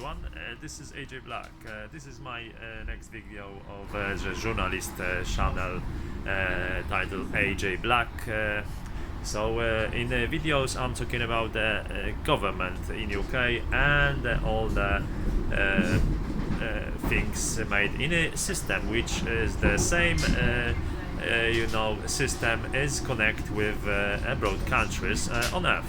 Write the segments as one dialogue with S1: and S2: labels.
S1: everyone. This is AJ Black. This is my next video of the journalist channel titled AJ Black. In the videos I'm talking about the government in UK and all the things made in a system which is the same system is connect with abroad countries on earth.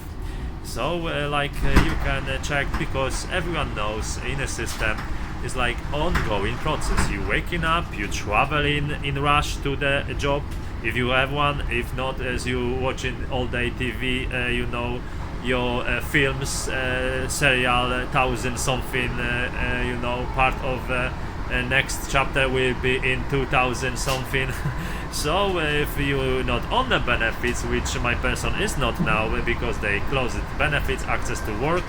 S1: You can check, because everyone knows in a system is like ongoing process. You waking up, you traveling in rush to the job if you have one. If not, as you watching all day TV, your films, serial 1000 something, part of next chapter will be in 2000 something. So if you not on the benefits, which my person is not now because they closed benefits, access to work,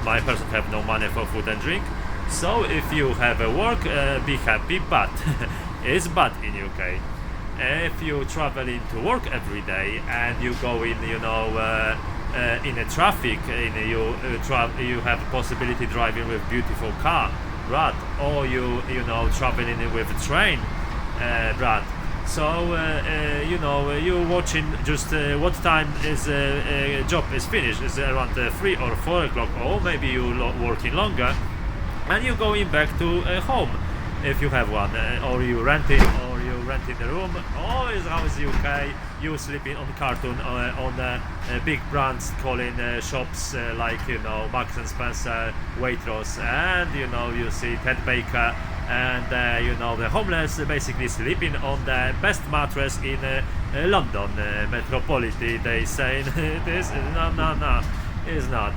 S1: my person have no money for food and drink. So if you have a work, be happy, but it's bad in UK. If you traveling to work every day and you go in, in a traffic, you have possibility driving with beautiful car, right? Or you traveling with a train, right? So you watching just what time is job is finished. Is around 3 or 4 o'clock, or maybe you working longer, and you going back to home if you have one, or you renting the room, or is how is UK you sleeping on cartoon on big brands calling shops like Marks and Spencer, Waitrose, and you see Ted Baker. And the homeless basically sleeping on the best mattress in London metropolitan. They saying this no, it's not.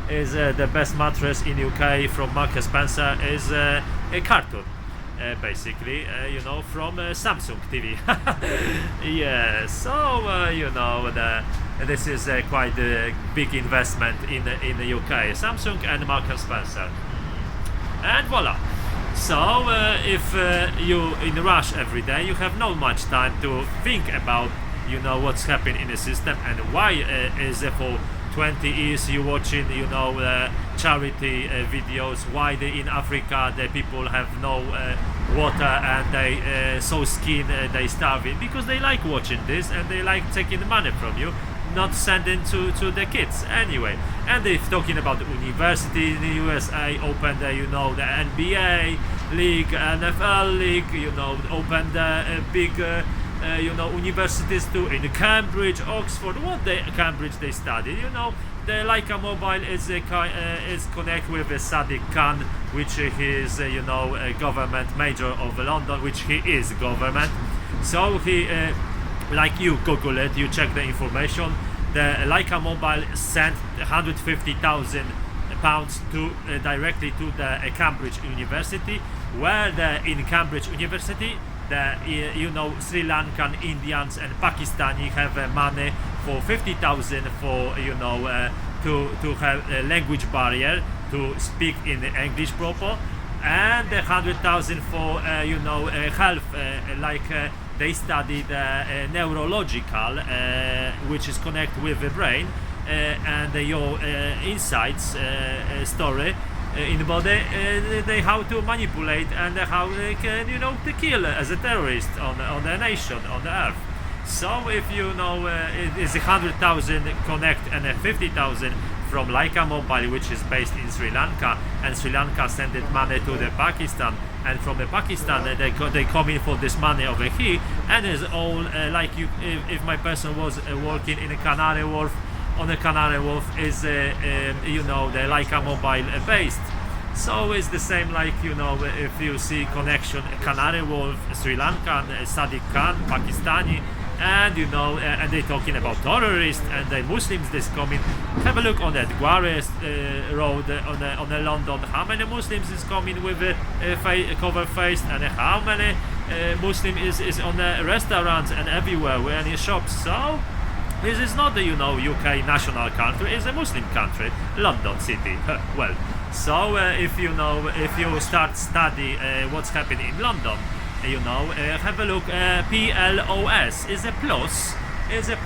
S1: Is the best mattress in UK from Marks Spencer is a cartoon. Basically, from Samsung TV. Yeah, this is quite a big investment in the UK. Samsung and Marks Spencer. And voila. So if you in rush every day, you have not much time to think about what's happening in the system and why is for 20 years you watching charity videos, why in Africa the people have no water and they so skin they starving, because they like watching this and they like taking the money from you, not sending to the kids anyway. And if talking about the university in the USA, open the the NBA league, NFL league, open the big universities too in Cambridge, Oxford. What Cambridge they study, the Leica Mobile is connect with Sadiq Khan, which he is a government major of London, which he is government. So he like you Google it, you check the information. The Leica Mobile sent 150,000 pounds to directly to the Cambridge University, where in Cambridge University the Sri Lankan, Indians and Pakistani have money for 50,000 for to have a language barrier to speak in English proper, and 100,000 for health, they study the neurological, which is connected with the brain, and your insights story in the body, they how to manipulate and how they can to kill as a terrorist on the nation on the earth. So if it is 100,000 connect and 50,000 from Leica Mobile, which is based in Sri Lanka, and Sri Lanka sent money to the Pakistan, and from the Pakistan they come in for this money over here, and is all if my person was working in a Canary Wharf, on the Canary Wharf is the Leica Mobile based. So it's the same if you see connection Canary Wharf, Sri Lankan, Sadiq Khan, Pakistani, and and they talking about terrorists and the Muslims this coming. Have a look on that Gware road on the London. How many Muslims is coming with a cover face, and how many Muslim is on the restaurants and everywhere, where in shops. So this is not the UK national country, it's a Muslim country, London city. Well, so if you start study what's happening in London, have a look. PLOS is a plus. The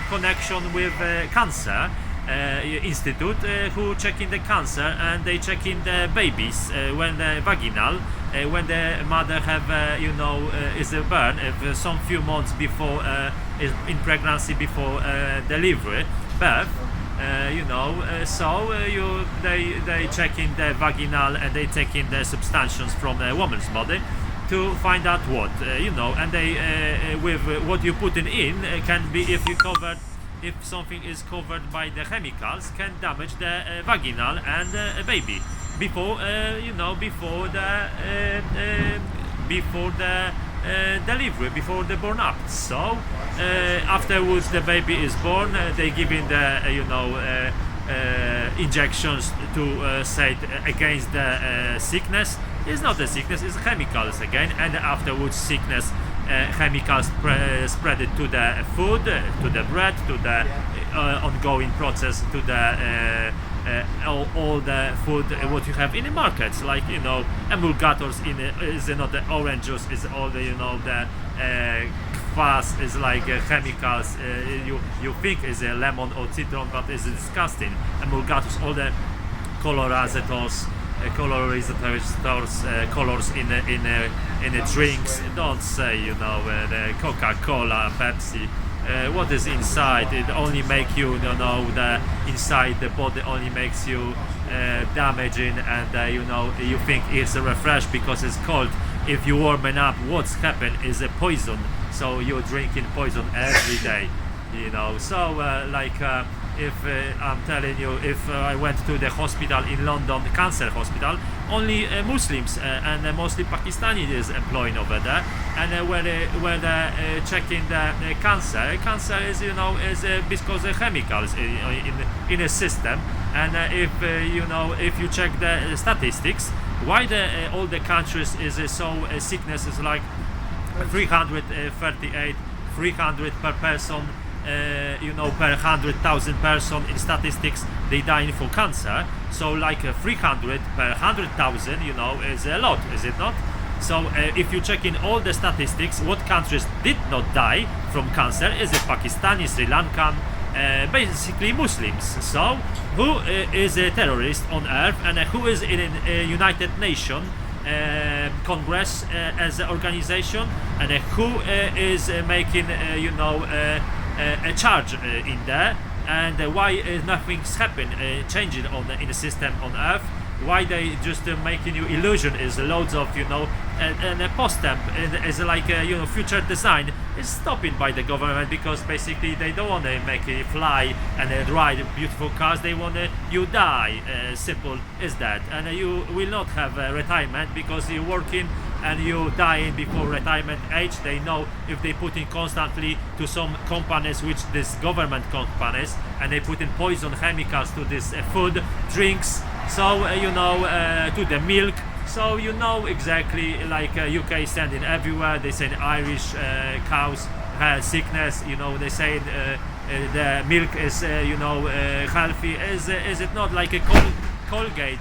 S1: connection with cancer. institute who checking the cancer, and they checking the babies when the vaginal, when the mother have is a burn if some few months before is in pregnancy before delivery birth. They checking the vaginal, and they taking the substances from a woman's body to find out what and they with what you putting in can be, if something is covered by the chemicals, can damage the vaginal and baby before before the delivery, before the born up. So afterwards the baby is born, they give in the injections to say against the sickness. It's not the sickness, it's chemicals again, and afterwards sickness chemicals spread it to the food, to the bread, to the ongoing process, to the all the food what you have in the markets, like emulgators is not the orange juice, is all the the kvass is like chemicals you think is a lemon or citron, but it's disgusting. Emulgators, all the colorizators, colors in the drinks. Don't say the Coca-Cola, Pepsi. What is inside? It only make you the inside the body only makes you damaging, and you think it's a refresh because it's cold. If you warming up, what's happened is a poison. So you're drinking poison every day. If I'm telling you, if I went to the hospital in London, the cancer hospital, only Muslims and mostly Pakistani is employed over there, and where they checking the cancer is is because of chemicals in a system, and if you check the statistics, why all the countries is so sickness is like 338, 300 per person. Per 100,000 person in statistics they dying for cancer. So like 300 per 100,000 is a lot, is it not? So if you check in all the statistics, what countries did not die from cancer is a Pakistani, Sri Lankan, basically Muslims. So who is a terrorist on earth, and who is in a United Nations Congress as an organization, and who is making a charge in there, and why nothing's happened changing in the system on earth? Why they just making you illusion is loads of and a post-temp is like future design is stopping by the government, because basically they don't want to make you fly and ride beautiful cars. They want you die. Simple is that, and you will not have retirement because you're working and you dying before retirement age. They know if they put in constantly to some companies, which this government companies, and they put in poison chemicals to this food, drinks, so to the milk. So exactly like UK sending everywhere. They send Irish cows have sickness. They say the milk is healthy. Is it not like a Colgate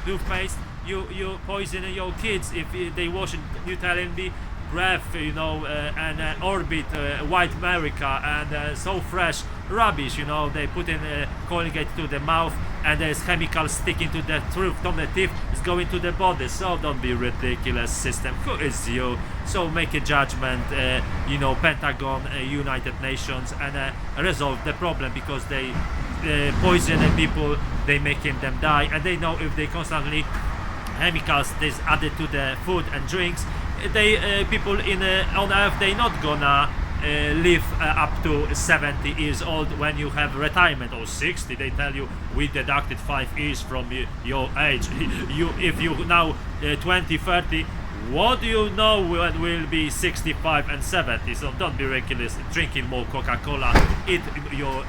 S1: toothpaste? You poison your kids if they wash it. You telling me breath, and Orbit, White America, and so fresh rubbish. They put in Colgate to the mouth, and there's chemicals sticking to the tooth from the teeth. It's going to the body. So don't be ridiculous, system. Who is you? So make a judgment. Pentagon, United Nations, and resolve the problem, because they poison people. They making them die, and they know if they constantly chemicals is added to the food and drinks, they people on earth, they not gonna live up to 70 years old when you have retirement, or 60. They tell you we deducted 5 years from your age. If you now 20, 30, what do you know when will be 65 and 70? So don't be ridiculous. Drinking more Coca-Cola, eat your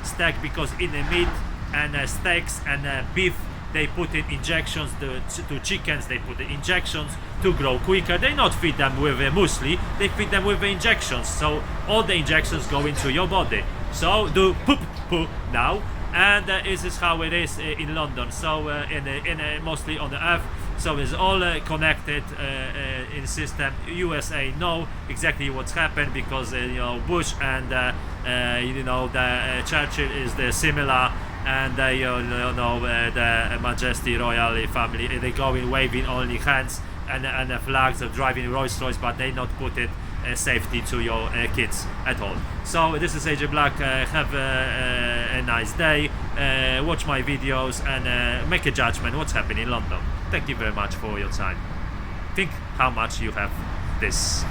S1: steak, because in the meat and steaks and beef, they put in injections to chickens. They put in injections to grow quicker. They not feed them with a muesli. They feed them with injections. So all the injections go into your body. So do poop now, and this is how it is in London. So mostly on the earth. So it's all connected in system. USA know exactly what's happened, because Bush and You know, the Churchill is the similar, and the Majesty Royal family, they go in waving only hands and the flags of driving Rolls Royce, but they not put it safety to your kids at all. So this is AJ Black. Have a nice day. Watch my videos and make a judgment what's happening in London. Thank you very much for your time. Think how much you have this